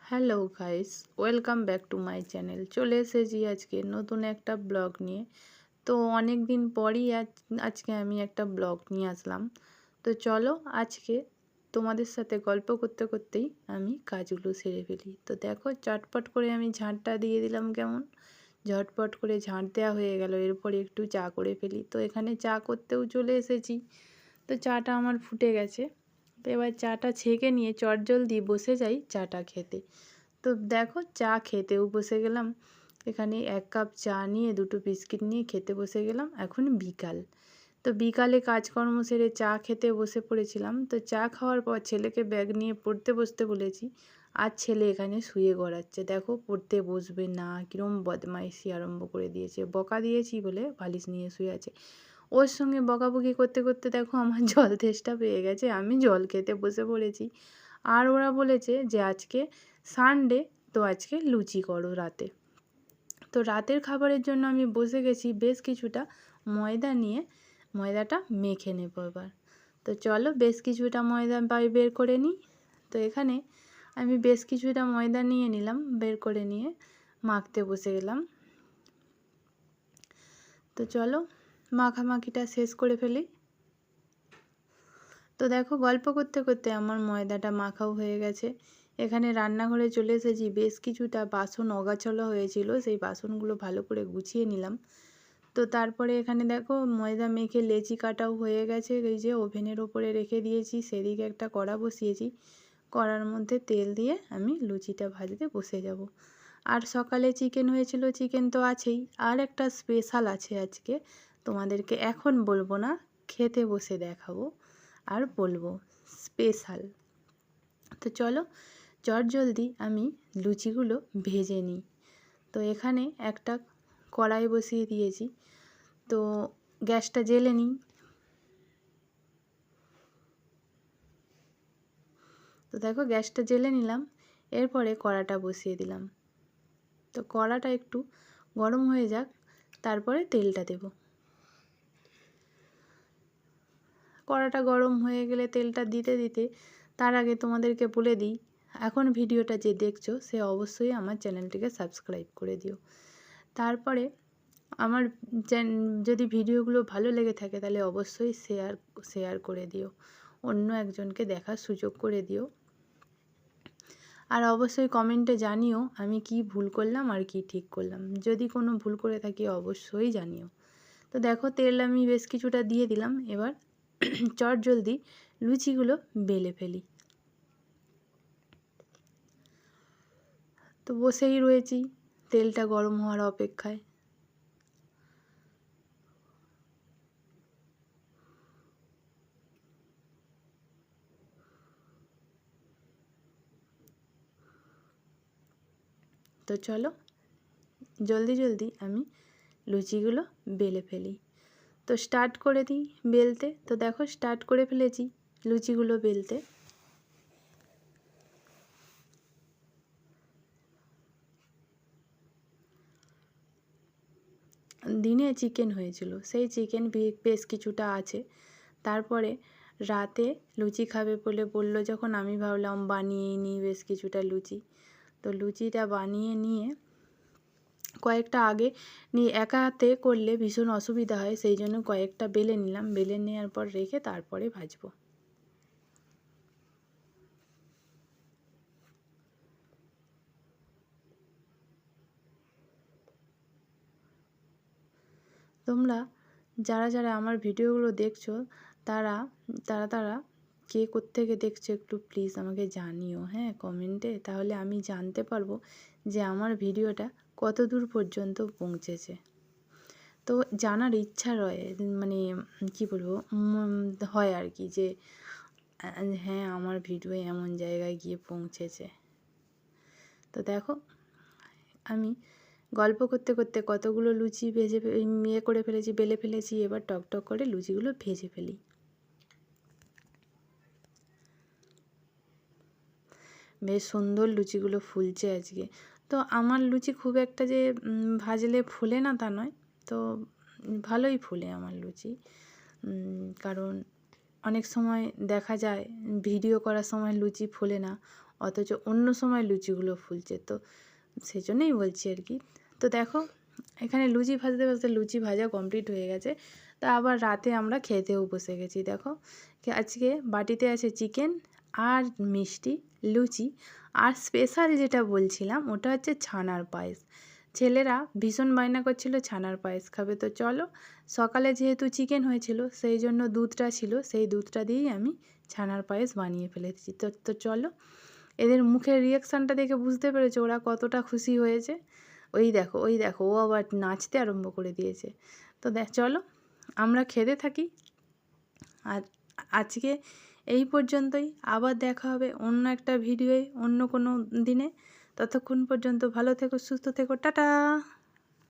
Hello guys, welcome back to my channel. চলে এসেছি আজকে নতুন একটা ব্লগ নিয়ে। তো অনেক দিন পরই আজকে আমি একটা ব্লগ নিয়ে আসলাম। তো চলো আজকে তোমাদের সাথে গল্প করতে করতেই আমি কাজগুলো সেরে ফেলি। তো দেখো, চটপট করে আমি ঝাঁটটা দিয়ে দিলাম। কেমন ঝটপট করে ঝাঁট দেওয়া হয়ে গেল। এরপরে একটু চা করে ফেলি। তো এখানে চা করতেও চলে এসেছি। তো চাটা আমার ফুটে গেছে। তো এবার চাটা ছেঁকে নিয়ে চটজলদি বসে যাই চাটা খেতে। তো দেখো, চা খেতেও বসে গেলাম। এখানে 1 কাপ চা নিয়ে 2টো বিস্কিট নিয়ে খেতে বসে গেলাম। এখন বিকাল। তো বিকালে কাজকর্ম সেরে চা খেতে বসে পড়েছিলাম। তো চা খাওয়ার পর ছেলেকে ব্যাগ নিয়ে পড়তে বসতে বলেছি। আর ছেলে এখানে শুয়ে গড়াচ্ছে। দেখো, পড়তে বসবে না, কীরকম বদমাইশি আরম্ভ করে দিয়েছে। বকা দিয়েছি বলে বালিশ নিয়ে শুয়ে আছে। ওর সঙ্গে বকাবকি করতে করতে দেখো আমার জল তেষ্টা পেয়ে গেছে। আমি জল খেতে বসে পড়েছি। আর ওরা বলেছে যে আজকে সানডে, তো আজকে লুচি করো রাতে। তো রাতের খাবারের জন্য আমি বসে গেছি বেশ কিছুটা ময়দা নিয়ে। ময়দাটা মেখে নেব এবার। তো চলো বেশ কিছুটা ময়দা বের করে নিই। তো এখানে আমি বেশ কিছুটা ময়দা নিয়ে নিলাম, বের করে নিয়ে মাখতে বসে গেলাম। তো চলো মাখামাখিটা শেষ করে ফেলি। তো দেখো, গল্প করতে করতে আমার ময়দাটা মাখাও হয়ে গেছে। এখানে রান্নাঘরে চলে এসেছি। বেশ কিছুটা বাসন অগাছালো হয়েছিল, সেই বাসনগুলো ভালো করে গুছিয়ে নিলাম। তো তারপরে এখানে দেখো ময়দা মেখে লেচি কাটাও হয়ে গেছে। এই যে ওভেনের ওপরে রেখে দিয়েছি, সেদিকে একটা কড়া বসিয়েছি। কড়ার মধ্যে তেল দিয়ে আমি লুচিটা ভাজতে বসে যাব। আর সকালে চিকেন হয়েছিল, চিকেন তো আছেই। আর একটা স্পেশাল আছে আজকে, তোমাদেরকে এখন বলবো না, খেতে বসে দেখাবো আর বলবো স্পেশাল। তো চলো চটজলদি আমি লুচিগুলো ভেজে নিই। তো এখানে একটা কড়াই বসিয়ে দিয়েছি। তো গ্যাসটা জ্বেলে নিই। তো দেখো, গ্যাসটা জ্বেলে নিলাম। এরপরে কড়াটা বসিয়ে দিলাম। তো কড়াটা একটু গরম হয়ে যাক, তারপরে তেলটা দেব। কড়াটা গরম হয়ে গেলে তেলটা দিতে দিতে তার আগে তোমাদেরকে বলে দিই, এখন ভিডিওটা যে দেখছো সে অবশ্যই আমার চ্যানেলটিকে সাবস্ক্রাইব করে দিও। তারপরে আমার যদি ভিডিওগুলো ভালো লেগে থাকে তাহলে অবশ্যই শেয়ার করে দিও, অন্য একজনকে দেখার সুযোগ করে দিও। আর অবশ্যই কমেন্টে জানিও আমি কি ভুল করলাম আর কি ঠিক করলাম। যদি কোনো ভুল করে থাকি অবশ্যই জানিও। তো দেখো, তেল আমি বেশ কিছুটা দিয়ে দিলাম। এবার চটজলদি লুচিগুলো বেলে ফেলি। তো বসেই রয়েছি তেলটা গরম হওয়ার অপেক্ষায়। তো চলো জলদি জলদি আমি লুচিগুলো বেলে ফেলি। তো স্টার্ট করে দিই বেলতে। তো দেখো, স্টার্ট করে ফেলেছি লুচিগুলো বেলতে। দিনে চিকেন হয়েছিল, সেই চিকেন বেশ কিছুটা আছে। তারপরে রাতে লুচি খাবে বলে বললো যখন, আমি ভাবলাম বানিয়েই নিই বেশ কিছুটা লুচি। তো লুচিটা বানিয়ে নিয়ে কয়েকটা আগে নিয়ে একা হাতে করলে ভীষণ অসুবিধা হয়, সেই জন্য কয়েকটা বেলে নিলাম। বেলে নেওয়ার পর রেখে তারপরে ভাজবো। তোমরা যারা যারা আমার ভিডিওগুলো দেখছো তারা তারা তারা কে কোত্থেকে দেখছো একটু প্লিজ আমাকে জানিও, হ্যাঁ, কমেন্টে। তাহলে আমি জানতে পারবো যে আমার ভিডিওটা কত দূর পর্যন্ত পৌঁছেছে। তো জানার ইচ্ছা রয়, মানে কি বলবো, হয় আর কি, যে হ্যাঁ আমার ভিডিও এমন জায়গায় গিয়ে পৌঁছেছে। তো দেখো, আমি গল্প করতে করতে কতগুলো লুচি করে ফেলেছি, বেলে ফেলেছি। এবার টকটক করে লুচিগুলো ভেজে ফেলি। বেশ সুন্দর লুচিগুলো ফুলছে আজকে। তো আমার লুচি খুব একটা যে ভাজলে ফুলে না তা নয়। তো ভালোই ফুলে আমার লুচি। কারণ অনেক সময় দেখা যায় ভিডিও করার সময় লুচি ফোলে না, অথচ অন্য সময় লুচিগুলো ফুলছে। তো সেজন্যই বলছি আর কি। তো দেখো এখানে লুচি ভাজতে ভাজতে লুচি ভাজা কমপ্লিট হয়ে গেছে। তা আবার রাতে আমরা খেতেও বসে গেছি। দেখো আজকে বাটিতে আছে চিকেন আর মিষ্টি, লুচি আর স্পেশাল যেটা বলছিলাম ওটা হচ্ছে ছানার পায়েস। ছেলেরা ভীষণ বায়না করছিল ছানার পায়েস খাবে। তো চলো, সকালে যেহেতু চিকেন হয়েছিল সেই জন্য দুধটা ছিল, সেই দুধটা দিয়েই আমি ছানার পায়েস বানিয়ে ফেলেছি। তো চলো, এদের মুখের রিয়াকশানটা দেখে বুঝতে পেরেছো ওরা কতটা খুশি হয়েছে। ওই দেখো ও আবার নাচতে আরম্ভ করে দিয়েছে। তো চলো আমরা খেতে থাকি। আর আজকে এই পর্যন্তই, আবার দেখা হবে অন্য একটা ভিডিওয় অন্য কোনো দিনে। ততক্ষণ পর্যন্ত ভালো থেকো, সুস্থ থেকো, টাটা।